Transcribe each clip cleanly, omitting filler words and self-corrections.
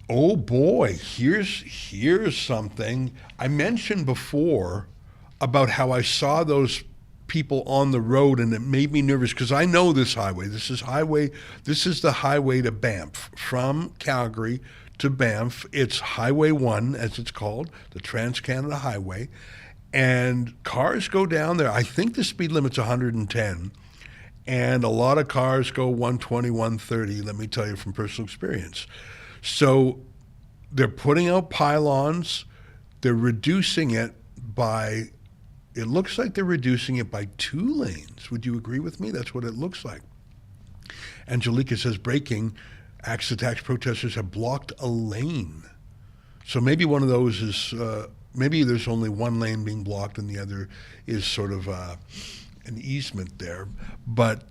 Oh boy, here's something I mentioned before about how I saw those people on the road and it made me nervous because I know this highway. This is the highway to Banff from Calgary to Banff. It's Highway 1 as it's called, the Trans-Canada Highway. And cars go down there. I think the speed limit's 110 and a lot of cars go 120, 130, let me tell you from personal experience. So they're putting out pylons, they're reducing it by, it looks like they're reducing it by 2 lanes. Would you agree with me? That's what it looks like. Angelica says breaking, axe attacks protesters have blocked a lane. So maybe one of those is, maybe there's only one lane being blocked and the other is sort of an easement there. But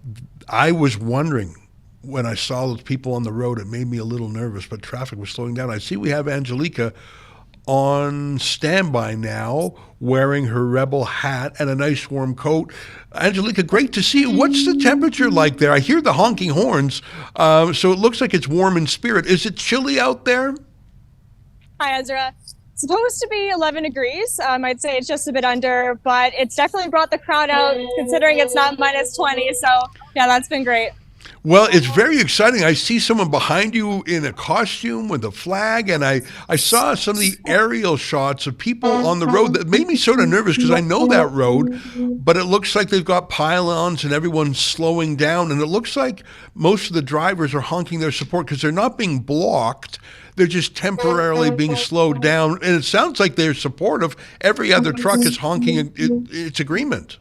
I was wondering, when I saw those people on the road, it made me a little nervous, but traffic was slowing down. I see we have Angelica on standby now, wearing her rebel hat and a nice warm coat. Angelica, great to see you. What's the temperature like there? I hear the honking horns, so it looks like it's warm in spirit. Is it chilly out there? Hi, Ezra. Supposed to be 11 degrees. I'd say it's just a bit under, but it's definitely brought the crowd out considering it's not minus 20. So yeah, that's been great. Well, it's very exciting. I see someone behind you in a costume with a flag, and I saw some of the aerial shots of people on the road that made me sort of nervous because I know that road, but it looks like they've got pylons and everyone's slowing down, and it looks like most of the drivers are honking their support because they're not being blocked. They're just temporarily being slowed down, and it sounds like they're supportive. Every other truck is honking its agreement.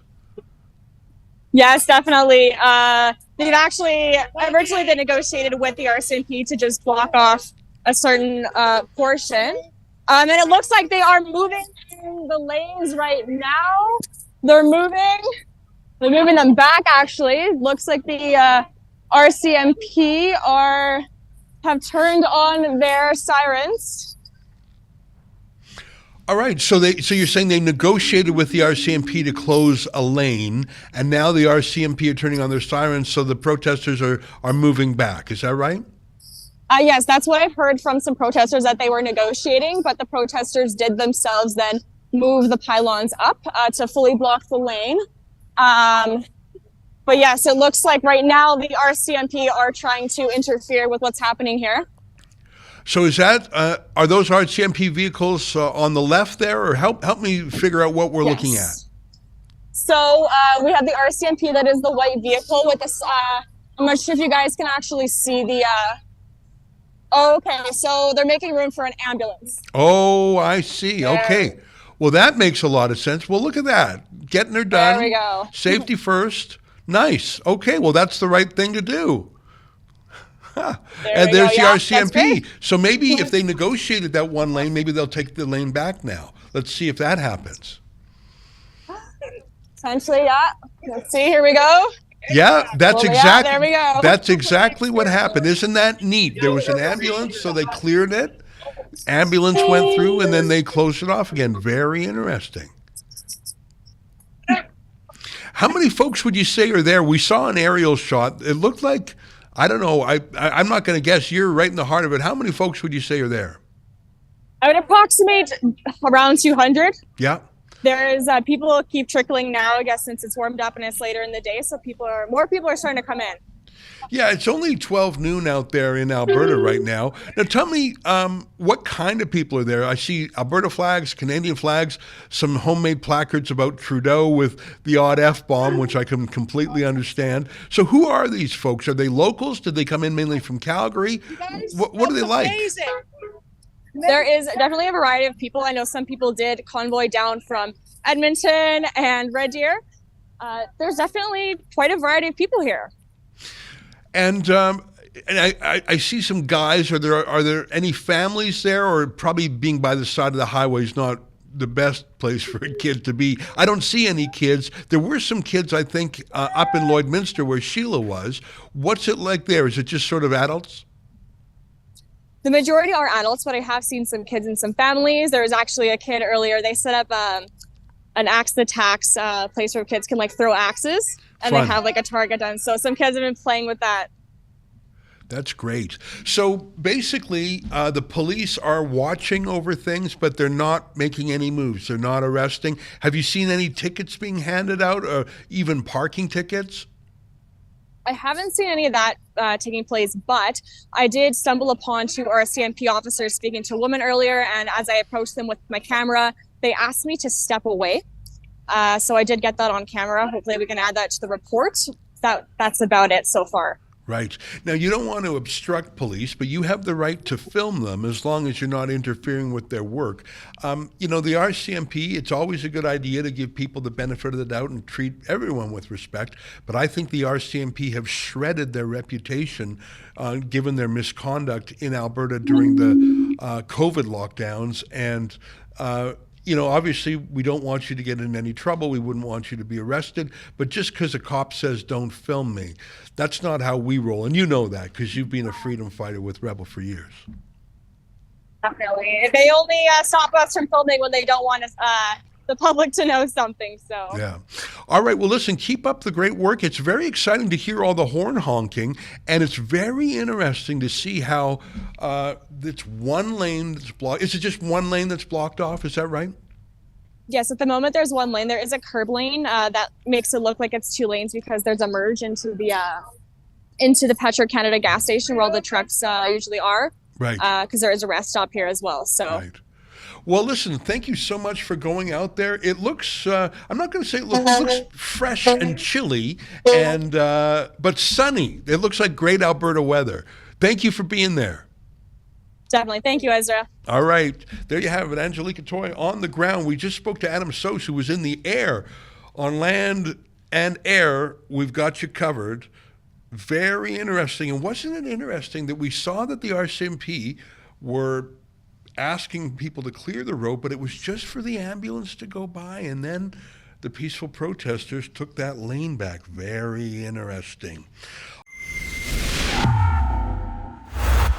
Yes, definitely. They've actually originally they negotiated with the RCMP to just block off a certain portion, and it looks like they are moving in the lanes right now. They're moving them back. Actually, looks like the RCMP have turned on their sirens. All right, so you're saying they negotiated with the RCMP to close a lane, and now the RCMP are turning on their sirens, so the protesters are moving back. Is that right? Yes, that's what I've heard from some protesters, that they were negotiating, but the protesters did themselves then move the pylons up to fully block the lane. But yes, it looks like right now the RCMP are trying to interfere with what's happening here. So is that are those RCMP vehicles on the left there, or help me figure out what we're looking at? So we have the RCMP, that is the white vehicle with this. I'm not sure if you guys can actually see the. Oh, okay, so they're making room for an ambulance. Oh, I see. There. Okay, well that makes a lot of sense. Well, look at that, getting her done. There we go. Safety first. Nice. Okay, well that's the right thing to do. And there's the RCMP. So maybe if they negotiated that one lane, maybe they'll take the lane back now. Let's see if that happens. Essentially, yeah. Let's see. Here we go. Yeah, that's exactly. There we go. That's exactly what happened. Isn't that neat? There was an ambulance, so they cleared it. Ambulance went through, and then they closed it off again. Very interesting. How many folks would you say are there? We saw an aerial shot. It looked like, I don't know, I'm not going to guess. You're right in the heart of it. How many folks would you say are there? I would approximate around 200. Yeah. There is people keep trickling now, I guess, since it's warmed up and it's later in the day. So more people are starting to come in. Yeah, it's only 12 noon out there in Alberta right now. Now, tell me, what kind of people are there? I see Alberta flags, Canadian flags, some homemade placards about Trudeau with the odd F-bomb, which I can completely understand. So who are these folks? Are they locals? Did they come in mainly from Calgary? What are they like? Amazing. There is definitely a variety of people. I know some people did convoy down from Edmonton and Red Deer. There's definitely quite a variety of people here. And I see some guys. Are there any families there, or probably being by the side of the highway is not the best place for a kid to be? I don't see any kids. There were some kids, I think, up in Lloydminster where Sheila was. What's it like there? Is it just sort of adults? The majority are adults, but I have seen some kids and some families. There was actually a kid earlier. They set up an axe the tax place where kids can like throw axes, and Fun. They have like a target done. So some kids have been playing with that. That's great. So basically, the police are watching over things, but they're not making any moves. They're not arresting. Have you seen any tickets being handed out, or even parking tickets? I haven't seen any of that taking place, but I did stumble upon two RCMP officers speaking to a woman earlier, and as I approached them with my camera, they asked me to step away. So I did get that on camera. Hopefully we can add that to the report. That's about it so far. Right. Now, you don't want to obstruct police, but you have the right to film them as long as you're not interfering with their work. The RCMP, it's always a good idea to give people the benefit of the doubt and treat everyone with respect. But I think the RCMP have shredded their reputation given their misconduct in Alberta during the COVID lockdowns. And obviously, we don't want you to get in any trouble. We wouldn't want you to be arrested. But just because a cop says, don't film me, that's not how we roll. And you know that because you've been a freedom fighter with Rebel for years. Definitely. They only stop us from filming when they don't want us, the public to know something. So yeah. All right. Well, listen, keep up the great work. It's very exciting to hear all the horn honking, and it's very interesting to see how it's one lane that's blocked. Is it just one lane that's blocked off? Is that right? Yes, at the moment there's one lane. There is a curb lane that makes it look like it's two lanes because there's a merge into the Petro Canada gas station where all the trucks usually are. Right. Because there is a rest stop here as well. So. Right. Well, listen, thank you so much for going out there. It looks, I'm not going to say it looks fresh and chilly, but sunny. It looks like great Alberta weather. Thank you for being there. Definitely. Thank you, Ezra. All right. There you have it. Angelica Toy on the ground. We just spoke to Adam Sos, who was in the air. On land and air, we've got you covered. Very interesting. And wasn't it interesting that we saw that the RCMP were asking people to clear the road, but it was just for the ambulance to go by, and then the peaceful protesters took that lane back. Very interesting.